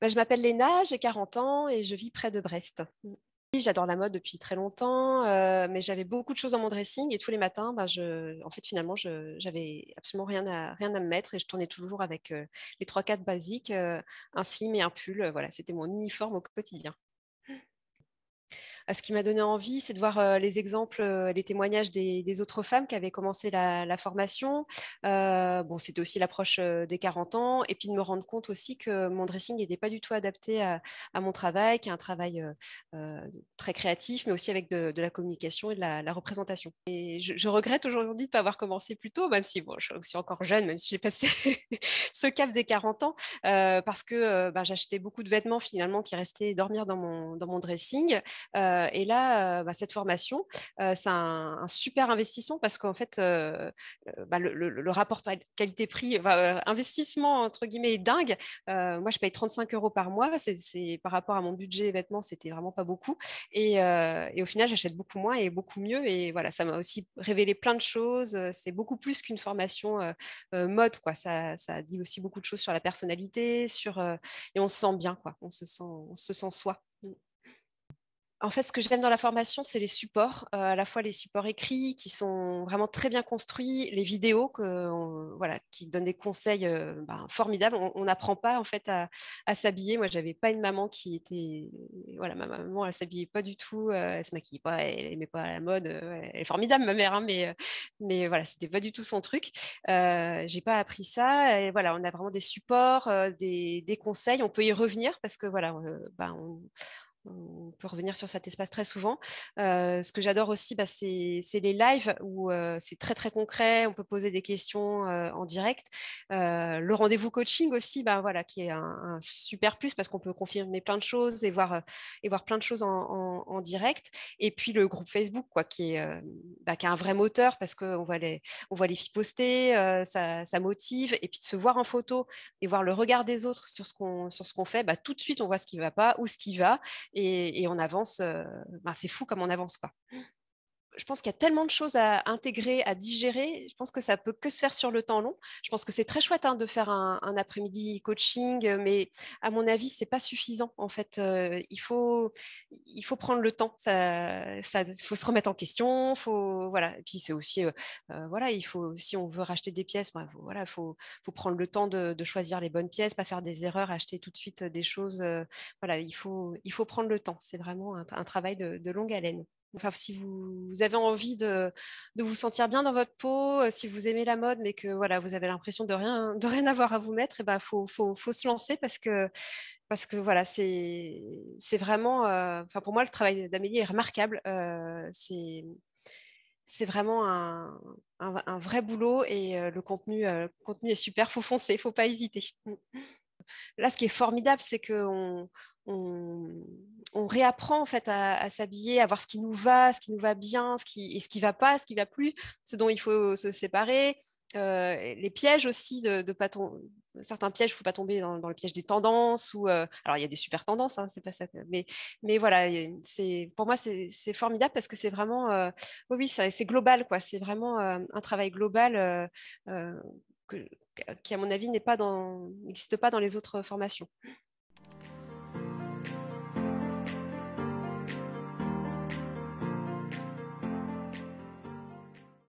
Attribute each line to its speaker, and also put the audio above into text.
Speaker 1: Bah, je m'appelle Léna, j'ai 40 ans et je vis près de Brest. Oui, j'adore la mode depuis très longtemps, mais j'avais beaucoup de choses dans mon dressing et tous les matins, bah, en fait, finalement, j'avais absolument rien à me mettre et je tournais toujours avec les trois quatre basiques, un slim et un pull. Voilà, c'était mon uniforme au quotidien. Ce qui m'a donné envie, c'est de voir les exemples, les témoignages des autres femmes qui avaient commencé la formation. Bon, c'était aussi l'approche des 40 ans, et puis de me rendre compte aussi que mon dressing n'était pas du tout adapté à mon travail, qui est un travail très créatif, mais aussi avec de la communication et de la représentation. Et je regrette aujourd'hui de ne pas avoir commencé plus tôt, même si bon, je suis encore jeune, même si j'ai passé ce cap des 40 ans, parce que bah, j'achetais beaucoup de vêtements finalement qui restaient dormir dans mon dressing. Et là, bah, cette formation, c'est un super investissement parce qu'en fait, bah, le rapport qualité-prix, investissement entre guillemets est dingue. Moi, je paye 35 euros par mois. Par rapport à mon budget vêtements, c'était vraiment pas beaucoup. Et au final, j'achète beaucoup moins et beaucoup mieux. Et voilà, ça m'a aussi révélé plein de choses. C'est beaucoup plus qu'une formation mode, quoi. Ça dit aussi beaucoup de choses sur la personnalité, et on se sent bien, quoi. On se sent soi. En fait, ce que j'aime dans la formation, c'est les supports, à la fois les supports écrits qui sont vraiment très bien construits, les vidéos voilà, qui donnent des conseils formidables. On n'apprend pas en fait à s'habiller. Moi, j'avais pas une maman qui était, voilà, ma maman, elle s'habillait pas du tout, elle se maquillait pas, elle aimait pas la mode. Elle est formidable, ma mère, hein, mais voilà, c'était pas du tout son truc. J'ai pas appris ça. Et voilà, on a vraiment des supports, des conseils. On peut y revenir parce que voilà, on peut revenir sur cet espace très souvent. Ce que j'adore aussi, bah, c'est les lives où c'est très très concret. On peut poser des questions en direct. Le rendez-vous coaching aussi, bah, voilà, qui est un super plus parce qu'on peut confirmer plein de choses et voir plein de choses en direct. Et puis le groupe Facebook, quoi, qui est un vrai moteur parce qu'on voit les filles poster, ça motive. Et puis de se voir en photo et voir le regard des autres sur ce qu'on fait, bah, tout de suite on voit ce qui ne va pas ou ce qui va et on avance. C'est fou comme on avance, quoi. Je pense qu'il y a tellement de choses à intégrer, à digérer. Je pense que ça peut que se faire sur le temps long. Je pense que c'est très chouette de faire un après-midi coaching, mais à mon avis, c'est pas suffisant. En fait, il faut prendre le temps. Faut se remettre en question. Voilà. Et puis c'est aussi, voilà, il faut, si on veut racheter des pièces, voilà, faut prendre le temps de choisir les bonnes pièces, pas faire des erreurs, acheter tout de suite des choses. Voilà, il faut prendre le temps. C'est vraiment un travail de longue haleine. Enfin, si vous avez envie de vous sentir bien dans votre peau, si vous aimez la mode, mais que voilà, vous avez l'impression de rien avoir à vous mettre, et ben, faut se lancer parce que voilà, c'est vraiment, enfin, pour moi, le travail d'Amélie est remarquable. C'est vraiment un vrai boulot et le contenu est super. Faut foncer, faut pas hésiter. Là, ce qui est formidable, c'est qu'on réapprend en fait à s'habiller, à voir ce qui nous va bien, ce qui va pas, ce qui va plus, ce dont il faut se séparer. Les pièges aussi de pas certains pièges, il ne faut pas tomber dans le piège des tendances alors il y a des super tendances, hein, c'est pas ça, mais voilà, pour moi c'est formidable parce que c'est vraiment oui, oui, c'est global, quoi. C'est vraiment un travail global que, qui, à mon avis, n'existe pas dans les autres formations.